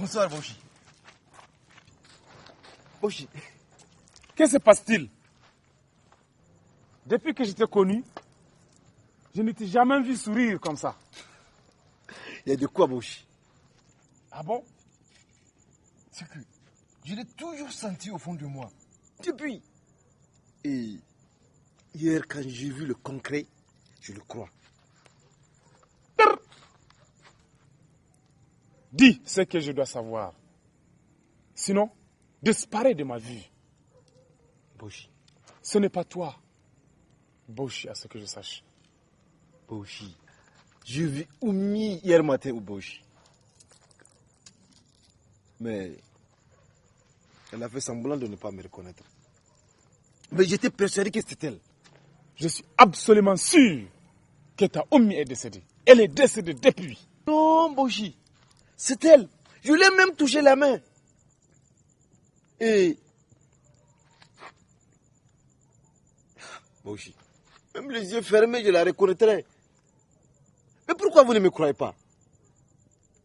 Bonsoir, Boshi. Boshi. Que se passe-t-il? Depuis que je t'ai connu, je ne t'ai jamais vu sourire comme ça. Il y a de quoi, Boshi? Ah bon? C'est que je l'ai toujours senti au fond de moi. Depuis. Et hier, quand j'ai vu le concret, je le crois. Dis ce que je dois savoir. Sinon, disparais de ma vue. Boshi. Ce n'est pas toi, Boshi, à ce que je sache. Boshi. J'ai vu Oumi hier matin au Boshi. Mais elle a fait semblant de ne pas me reconnaître. Mais j'étais persuadé que c'était elle. Je suis absolument sûr que ta Oumi est décédée. Elle est décédée depuis. Non, Boshi. C'est elle. Je l'ai même touché la main. Et... Boshi. Même les yeux fermés, je la reconnaîtrais. Mais pourquoi vous ne me croyez pas?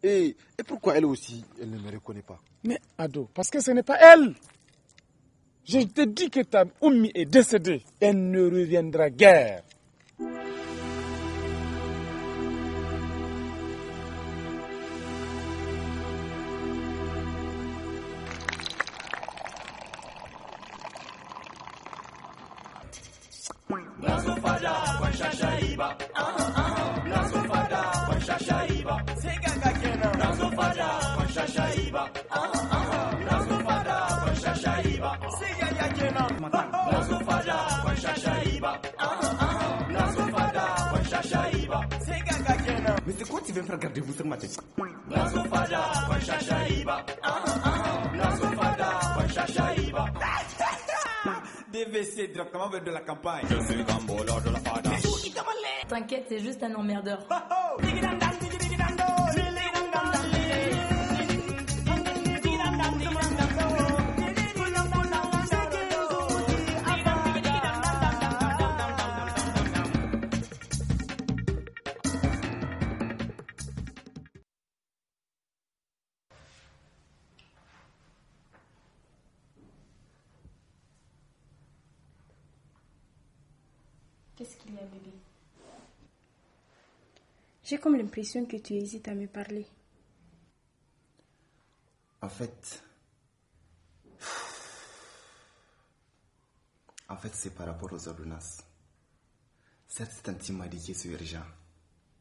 Et pourquoi elle aussi, elle ne me reconnaît pas? Mais Ado, parce que ce n'est pas elle. Je te dis que ta Oumi est décédée. Elle ne reviendra guère. Mais c'est quoi tu viens faire garder vous sur ma tête? DVC, directement vers de la campagne. Je suis Gambola de la Fada. T'inquiète, c'est juste un emmerdeur. Qu'est-ce qu'il y a, bébé? J'ai comme l'impression que tu hésites à me parler. En fait, c'est par rapport aux ordonnances. Certes, Tanti m'a dit que c'est urgent,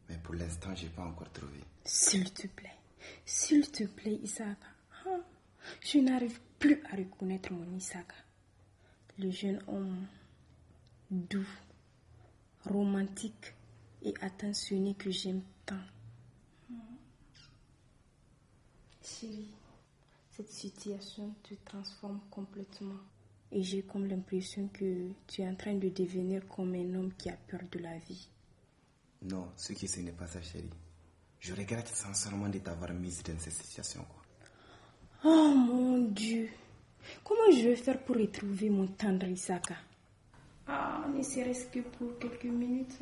mais pour l'instant, je n'ai pas encore trouvé. S'il te plaît, Isaka. Ah, je n'arrive plus à reconnaître mon Isaka. Le jeune homme doux, romantique et attentionné que j'aime tant. Chérie, cette situation te transforme complètement. Et j'ai comme l'impression que tu es en train de devenir comme un homme qui a peur de la vie. Non, ce n'est pas ça, chérie. Je regrette sincèrement de t'avoir mise dans cette situation, quoi. Oh mon Dieu! Comment je vais faire pour retrouver mon tendre Isaka? Ah, ne serait-ce que pour quelques minutes.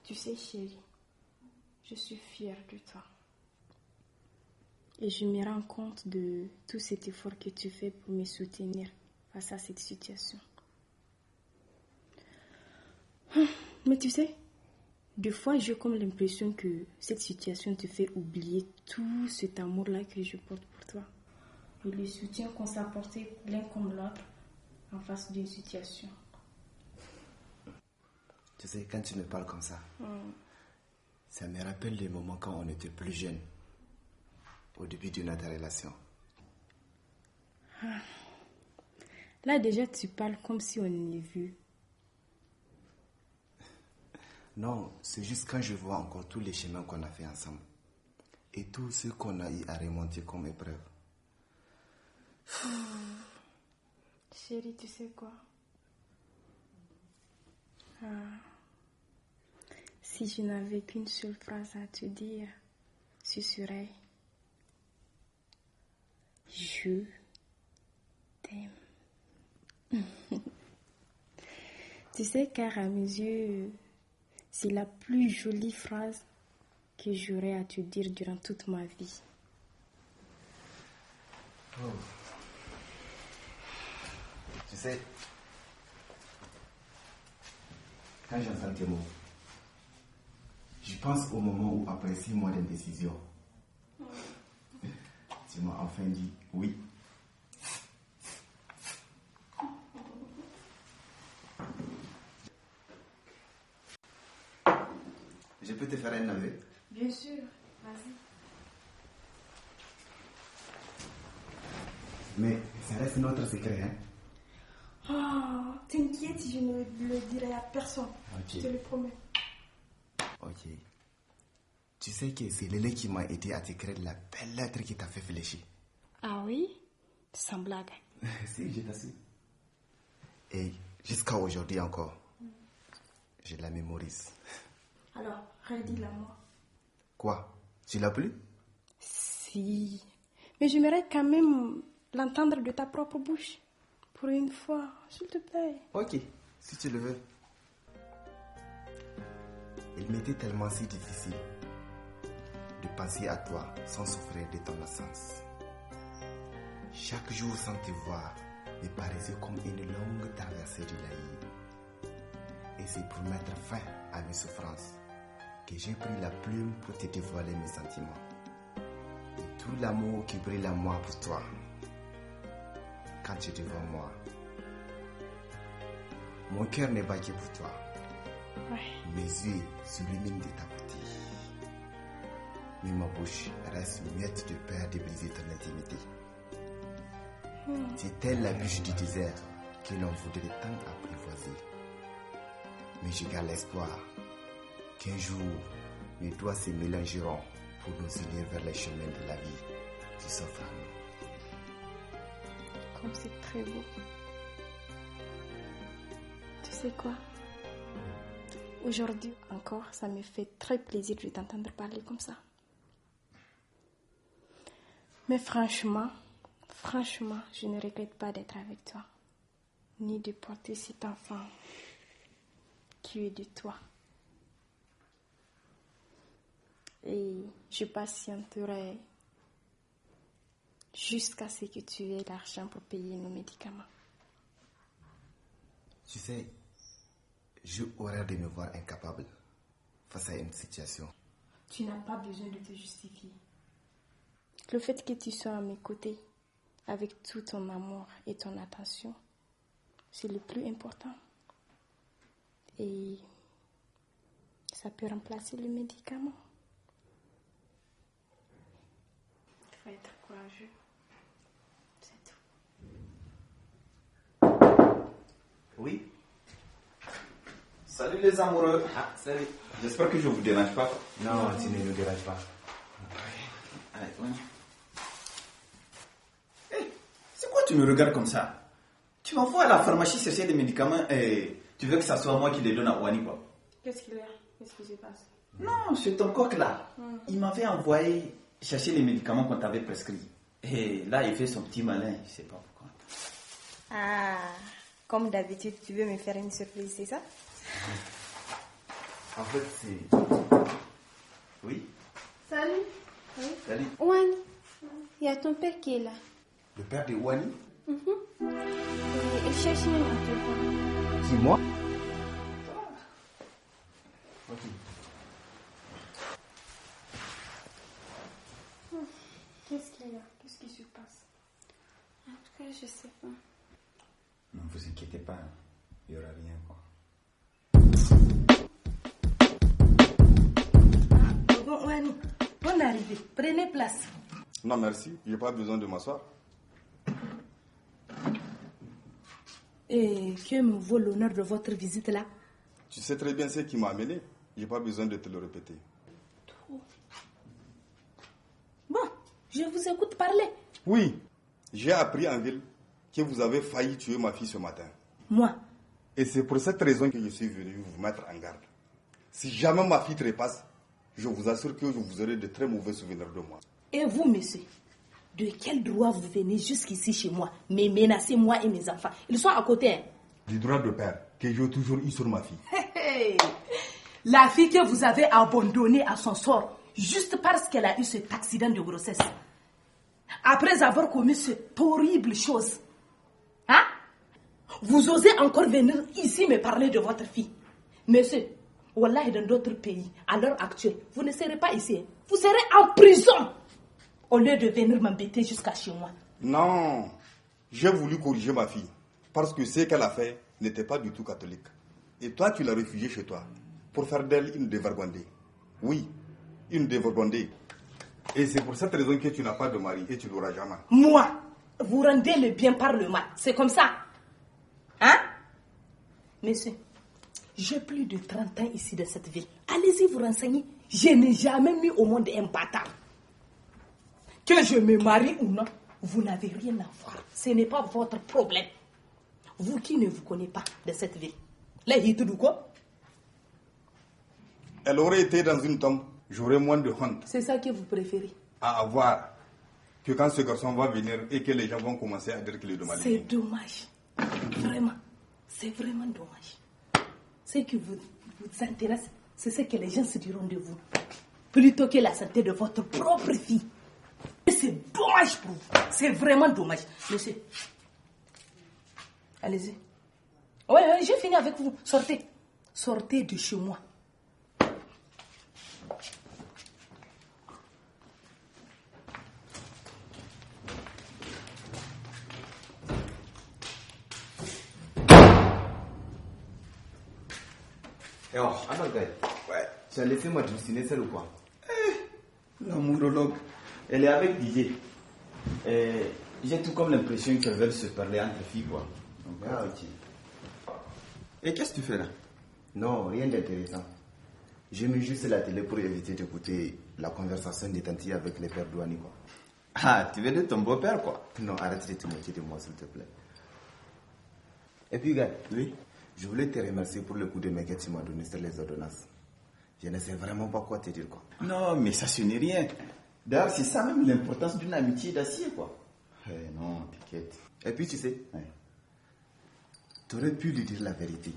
Tu sais, chérie, je suis fière de toi. Et je me rends compte de tout cet effort que tu fais pour me soutenir face à cette situation. Mais tu sais, des fois, j'ai comme l'impression que cette situation te fait oublier tout cet amour-là que je porte pour toi. Et le soutien qu'on s'est apporté l'un comme l'autre en face d'une situation. Tu sais, quand tu me parles comme ça, ça me rappelle les moments quand on était plus jeunes, au début de notre relation. Là, déjà, tu parles comme si on est vu. Non, c'est juste quand je vois encore tous les chemins qu'on a fait ensemble et tout ce qu'on a eu à remonter comme épreuve. Chérie, tu sais quoi? Si je n'avais qu'une seule phrase à te dire, ce serait: je t'aime. Tu sais, car à mes yeux, c'est la plus jolie phrase que j'aurai à te dire durant toute ma vie. Oh. Tu sais, quand j'entends tes mots, je pense au moment où, après 6 mois d'indécision, tu m'as enfin dit oui. Je peux te faire un aveu? Bien sûr, vas-y. Mais ça reste notre secret, hein? Oh, t'inquiète, je ne le dirai à personne. Ok. Je te le promets. Ok. Tu sais que c'est Lélé qui m'a aidé à t'écrire la belle lettre qui t'a fait fléchir. Ah oui? Sans blague. Si, je t'assure. Et jusqu'à aujourd'hui encore, je la mémorise. Alors, redis-la moi. Quoi? Tu l'as plus? Si. Mais j'aimerais quand même l'entendre de ta propre bouche. Pour une fois, s'il te plaît. Ok, si tu le veux. Il m'était tellement si difficile de penser à toi sans souffrir de ton absence. Chaque jour sans te voir me paraissait comme une longue traversée du Laï. Et c'est pour mettre fin à mes souffrances que j'ai pris la plume pour te dévoiler mes sentiments. Et tout l'amour qui brille en moi pour toi. Quand tu es devant moi, mon cœur n'est pas que pour toi. Ouais. Mes yeux s'illuminent de ta beauté. Mais ma bouche reste muette de peur de briser ton intimité. C'est telle la bûche du désert que l'on voudrait tant apprivoiser. Mais je garde l'espoir qu'un jour, mes doigts se mélangeront pour nous unir vers les chemins de la vie qui s'offrent à nous. Comme c'est très beau. Tu sais quoi? Aujourd'hui encore, ça me fait très plaisir de t'entendre parler comme ça. Mais franchement, je ne regrette pas d'être avec toi, ni de porter cet enfant qui est de toi. Et je patienterai jusqu'à ce que tu aies l'argent pour payer nos médicaments. Tu sais, j'ai horreur de me voir incapable face à une situation. Tu n'as pas besoin de te justifier. Le fait que tu sois à mes côtés, avec tout ton amour et ton attention, c'est le plus important. Et ça peut remplacer le médicament. Il faut être courageux. C'est tout. Oui. Salut les amoureux. Ah, salut. J'espère que je ne vous dérange pas. Non, tu ne nous déranges pas. Allez, ouais. C'est quoi tu me regardes comme ça? Tu m'envoies à la pharmacie chercher des médicaments et tu veux que ça soit moi qui les donne à Ouani, quoi? Qu'est-ce qu'il y a? Qu'est-ce qui se passe? Non, c'est ton coq là. Il m'avait envoyé chercher les médicaments qu'on t'avait prescrits. Et là, il fait son petit malin, je sais pas pourquoi. Ah, comme d'habitude, tu veux me faire une surprise, c'est ça? En fait, c'est... Oui? Salut. Oui. Salut. Ouani, il y a ton père qui est là. Le père de Ouani? Et il cherche même à te voir. Qui, moi? Ok. Qu'est-ce qu'il y a? Qu'est-ce qui se passe? En tout cas, je sais pas. Ne vous inquiétez pas, il n'y aura rien, quoi. Bon, Ouani, bonne arrivée. Prenez place. Non, merci. Je n'ai pas besoin de m'asseoir. Et que me vaut l'honneur de votre visite là? Tu sais très bien ce qui m'a amené. Je n'ai pas besoin de te le répéter. Bon, je vous écoute parler. Oui, j'ai appris en ville que vous avez failli tuer ma fille ce matin. Moi? Et c'est pour cette raison que je suis venu vous mettre en garde. Si jamais ma fille trépasse, je vous assure que vous aurez de très mauvais souvenirs de moi. Et vous, monsieur, de quel droit vous venez jusqu'ici chez moi, me menacer moi et mes enfants? Ils sont à côté, hein? Du droit de père que j'ai toujours eu sur ma fille. La fille que vous avez abandonnée à son sort, juste parce qu'elle a eu cet accident de grossesse. Après avoir commis cette horrible chose. Hein? Vous osez encore venir ici me parler de votre fille. Monsieur, Wallah, dans d'autres pays, à l'heure actuelle, vous ne serez pas ici. Vous serez en prison au lieu de venir m'embêter jusqu'à chez moi. Non, j'ai voulu corriger ma fille parce que ce qu'elle a fait n'était pas du tout catholique. Et toi, tu l'as réfugiée chez toi pour faire d'elle une dévergondée. Oui, une dévergondée. Et c'est pour cette raison que tu n'as pas de mari et tu l'auras jamais. Moi, vous rendez le bien par le mal. C'est comme ça. Hein? Monsieur, j'ai plus de 30 ans ici dans cette ville. Allez-y vous renseigner. Je n'ai jamais mis au monde un bâtard. Que je me marie ou non, vous n'avez rien à voir. Ce n'est pas votre problème. Vous qui ne vous connaissez pas de cette ville. Là, il te dit quoi? Elle aurait été dans une tombe, j'aurais moins de honte. C'est ça que vous préférez? À avoir que quand ce garçon va venir et que les gens vont commencer à dire qu'il est de maladie. C'est dommage. Vraiment. C'est vraiment dommage. Ce qui vous intéresse, c'est ce que les gens se diront de vous. Plutôt que la santé de votre propre fille. Et c'est dommage pour vous. C'est vraiment dommage. Monsieur. Allez-y. Ouais, j'ai fini avec vous. Sortez. Sortez de chez moi. Et oh, Amagay, ouais, tu as laissé ma dulcinée seule ou quoi? L'amourologue, elle est avec Didier. Et j'ai tout comme l'impression qu'elles veulent se parler entre filles, quoi. Donc, Ah, ok. et qu'est-ce que tu fais là? Non, rien d'intéressant. J'ai mis juste la télé pour éviter d'écouter la conversation des tantis avec les pères douaniers, quoi. Ah, tu veux de ton beau-père, quoi? Non, arrête de te moquer de moi, s'il te plaît. Et puis, gars, Oui. je voulais te remercier pour le coup de main que tu m'as donné sur les ordonnances. Je ne sais vraiment pas quoi te dire, quoi. Non, mais ça, ce n'est rien. D'ailleurs, c'est ça même l'importance d'une amitié d'acier, quoi. Non, t'inquiète. Et puis, tu sais, Ouais. tu aurais pu lui dire la vérité.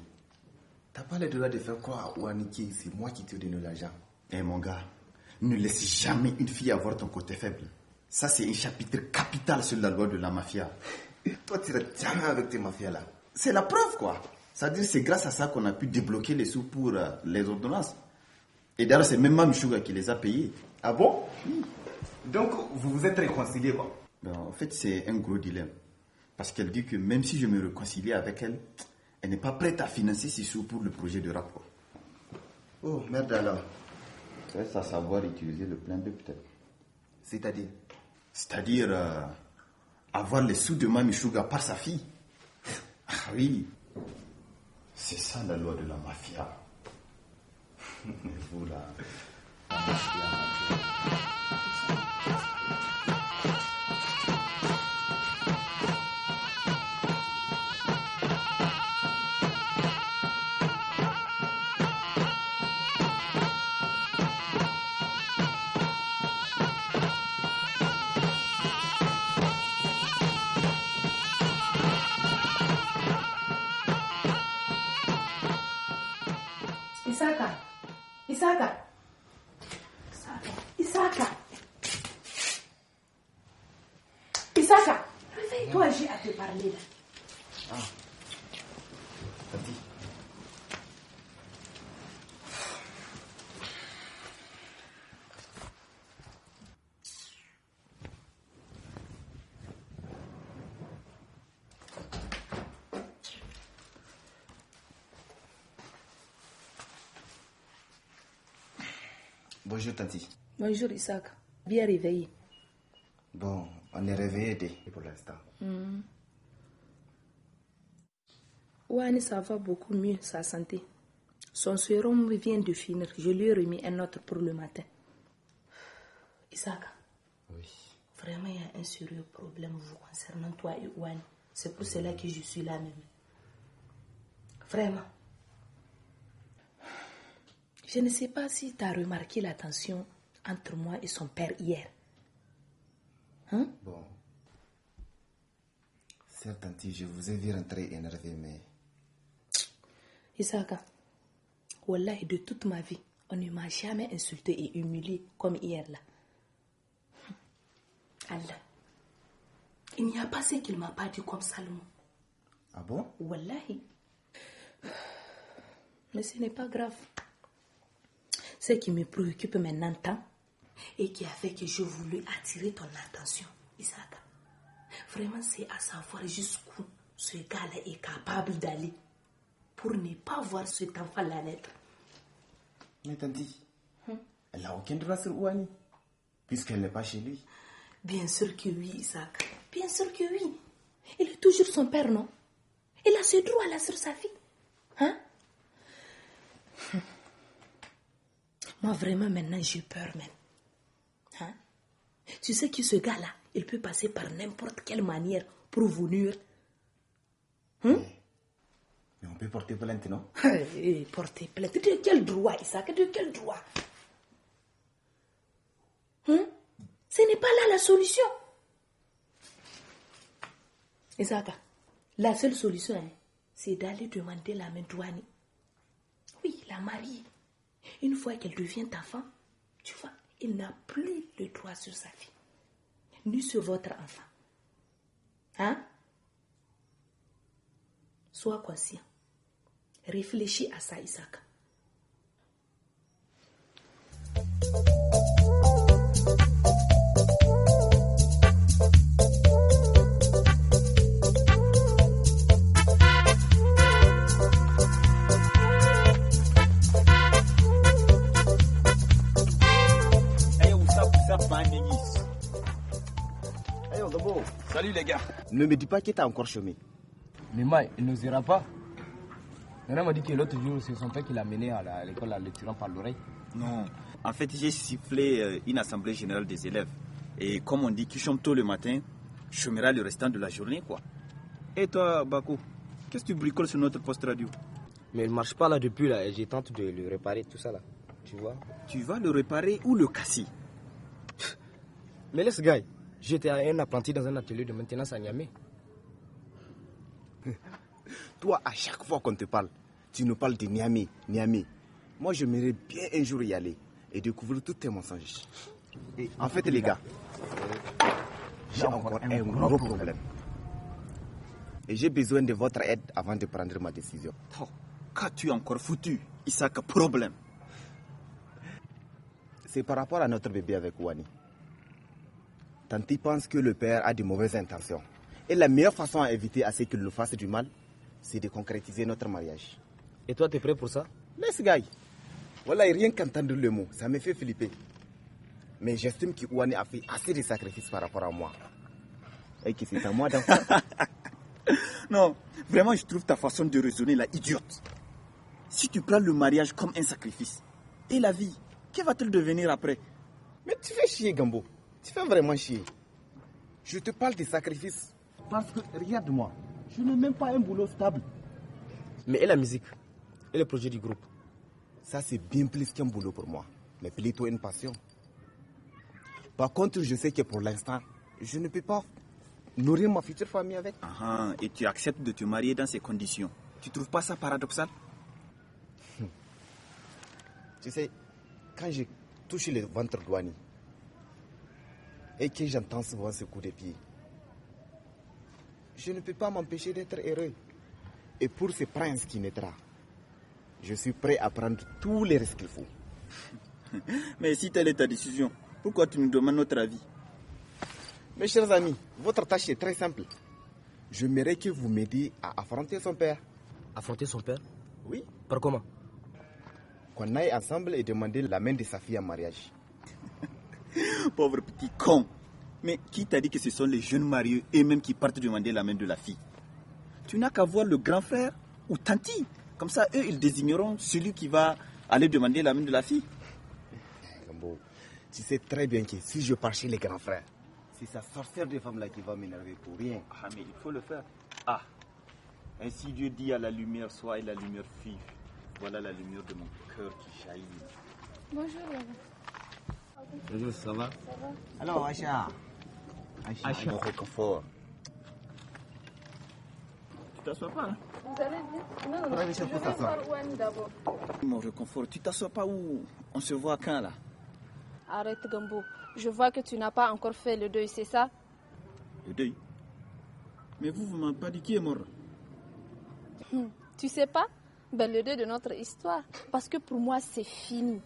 T'as pas le droit de faire croire à Ouani que c'est moi qui te donne l'argent. Eh mon gars, ne laisse jamais une fille avoir ton côté faible. Ça, c'est un chapitre capital sur la loi de la mafia. Toi, tu restes jamais avec tes mafias là. C'est la preuve, quoi. C'est-à-dire c'est grâce à ça qu'on a pu débloquer les sous pour les ordonnances. Et d'ailleurs, c'est même Mamishuga qui les a payés. Ah bon? Donc, vous vous êtes réconciliés, quoi. Ben, en fait, c'est un gros dilemme. Parce qu'elle dit que même si je me réconcilie avec elle, elle n'est pas prête à financer ces sous pour le projet de rap, quoi. Oh, merde alors. Reste à savoir utiliser le plein de peut-être. C'est-à-dire? C'est-à-dire avoir les sous de Mamishuga par sa fille. Ah oui. C'est ça la loi de la mafia. Vous là. La mafia. Isaka, réveille-toi, j'ai à te parler là. Ah. Tati. Bonjour, Tanti. Bonjour, Isaka. Bien réveillé. Bon, on est réveillé pour l'instant. Ouani, ça va beaucoup mieux, sa santé. Son sérum vient de finir. Je lui ai remis un autre pour le matin. Isaka. Oui. Vraiment, il y a un sérieux problème vous concernant toi et Ouani. C'est pour cela que je suis là même. Vraiment. Je ne sais pas si tu as remarqué la tension entre moi et son père hier. Hein? Bon. Certes, Tanti, je vous ai vu rentrer énervé, mais... Isaka, Wallahi, de toute ma vie, on On ne m'a jamais insulté et humilié comme hier là. Allah. Il n'y a pas ce qu'il m'a pas dit comme Salomon. Ah bon? Wallahi. Mais ce n'est pas grave. Ce qui me préoccupe maintenant tant et qui a fait que je voulais attirer ton attention, Isaka. Vraiment, c'est à savoir jusqu'où ce gars-là est capable d'aller pour ne pas voir cet enfant-là naître. Mais Tanti, elle n'a aucun droit sur Ouani, puisqu'elle n'est pas chez lui. Bien sûr que oui, Isaac. Bien sûr que oui. Il est toujours son père, non? Il a ce droit-là sur sa fille. Hein? Moi, vraiment, maintenant, j'ai peur même. Hein? Tu sais que ce gars-là, il peut passer par n'importe quelle manière pour vous nuire. Mais on peut porter plainte, non? Porter plainte. De quel droit, Isaac? De quel droit? Hein? Ce n'est pas là la solution. Isaac, la seule solution, c'est d'aller demander la main d'Ouani. Oui, la marier. Une fois qu'elle devient ta femme, tu vois, il n'a plus le droit sur sa fille, ni sur votre enfant. Hein? Sois conscient. Réfléchis à ça, Isaac. Salut les gars. Ne me dis pas que t'as encore chômé. Mais Maï, il n'osera pas. Nana m'a dit que l'autre jour, c'est son père qui l'a mené à l'école en le tirant par l'oreille. Non, en fait, j'ai sifflé une assemblée générale des élèves. Et comme on dit qui chôme tôt le matin, chômera le restant de la journée, quoi. Et toi, Bako, qu'est-ce que tu bricoles sur notre poste radio? Mais il marche pas là depuis là et j'ai tenté de le réparer, tout ça là. Tu vois? Tu vas le réparer ou le casser? Mais laisse gars, j'étais un apprenti dans un atelier de maintenance à Niamey. Toi, à chaque fois qu'on te parle, tu nous parles de Niamey, Niamey. Moi, j'aimerais bien un jour y aller et découvrir tous tes mensonges. Et en fait, les gars, j'ai encore un gros problème. Et j'ai besoin de votre aide avant de prendre ma décision. Oh, qu'as-tu encore foutu, Isaac, problème? C'est par rapport à notre bébé avec Ouani. Tanti pense que le père a de mauvaises intentions. Et la meilleure façon à éviter à ce qu'il nous fasse du mal, c'est de concrétiser notre mariage. Et toi, t'es prêt pour ça? Laisse, gars. Voilà, rien qu'entendre le mot, ça me fait flipper. Mais j'estime que Ouani a fait assez de sacrifices par rapport à moi. Et que c'est à moi d'en faire. Non, vraiment, je trouve ta façon de raisonner là idiote. Si tu prends le mariage comme un sacrifice, et la vie, que va-t-elle devenir après? Mais tu fais chier, Gambo. Tu fais vraiment chier. Je te parle des sacrifices. Parce que, regarde-moi, je n'ai même pas un boulot stable. Mais et la musique? Et le projet du groupe? Ça, c'est bien plus qu'un boulot pour moi. Mais plutôt une passion. Par contre, je sais que pour l'instant, je ne peux pas nourrir ma future famille avec. Et tu acceptes de te marier dans ces conditions. Tu trouves pas ça paradoxal? Tu sais, quand je touche le ventre d'Ouani et que j'entends souvent ce coup de pied, je ne peux pas m'empêcher d'être heureux. Et pour ce prince qui naîtra, je suis prêt à prendre tous les risques qu'il faut. Mais si telle est ta décision, pourquoi tu nous demandes notre avis? Mes chers amis, votre tâche est très simple. J'aimerais que vous m'aidiez à affronter son père. Affronter son père? Oui. Par comment? Qu'on aille ensemble et demander la main de sa fille en mariage. Pauvre petit con. Mais qui t'a dit que ce sont les jeunes mariés eux-mêmes qui partent demander la main de la fille? Tu n'as qu'à voir le grand frère ou tanti. Comme ça, eux, ils désigneront celui qui va aller demander la main de la fille. Gambo, tu sais très bien que si je pars chez les grands frères, c'est sa sorcière de femme là qui va m'énerver pour rien. Mais il faut le faire. Ainsi Dieu dit à la lumière soit et la lumière fut. Voilà la lumière de mon cœur qui jaillit. Bonjour, Yaya. Bonjour, ça va? Ça va? Alors, Aïcha. Aïcha, réconfort. t'assois pas. Hein? Vous allez vite. Non, je vais voir Ouani d'abord. Mon réconfort, tu t'assois pas où? On se voit quand là? Arrête Gambo. Je vois que tu n'as pas encore fait le deuil, c'est ça? Le deuil? Mais vous m'avez pas dit qui est mort? Tu sais pas? Ben, le deuil de notre histoire. Parce que pour moi, c'est fini.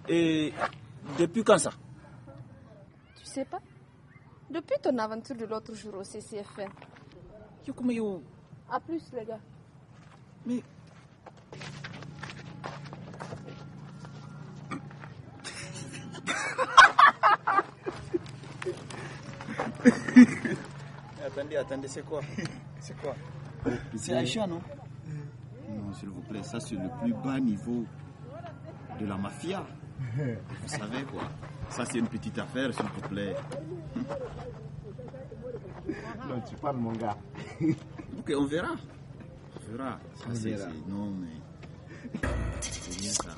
Et depuis quand ça? Tu sais pas? Depuis ton aventure de l'autre jour au CCFN. A plus, les gars. Mais... Attendez, c'est quoi? C'est quoi? C'est Aïcha, non? Non, s'il vous plaît, ça c'est le plus bas niveau de la mafia. Vous savez quoi? Ça c'est une petite affaire, s'il vous plaît. Non, tu parles, mon gars. Ok, on verra. On verra. Ça c'est... Non, mais... C'est bien ça.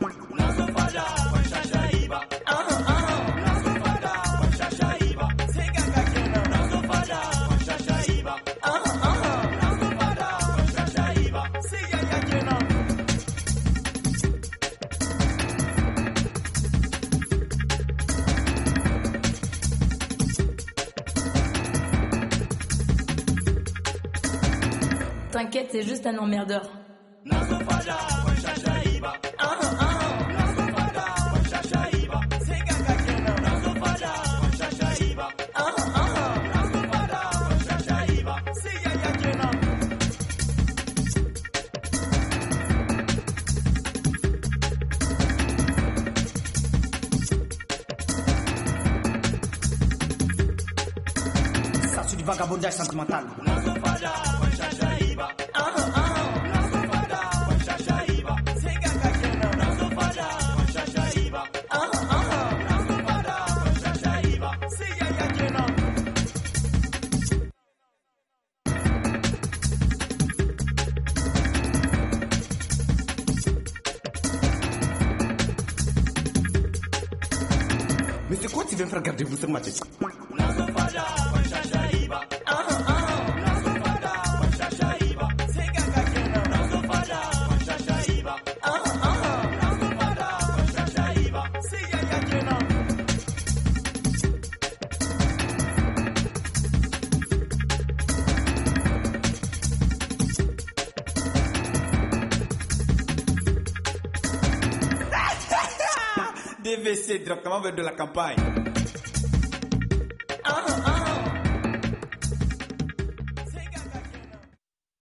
T'inquiète, c'est juste un emmerdeur. Ça, c'est du vagabondage sentimental. Mais c'est quoi tu viens faire garder vous sur ma tête? DVC directement vers de la campagne.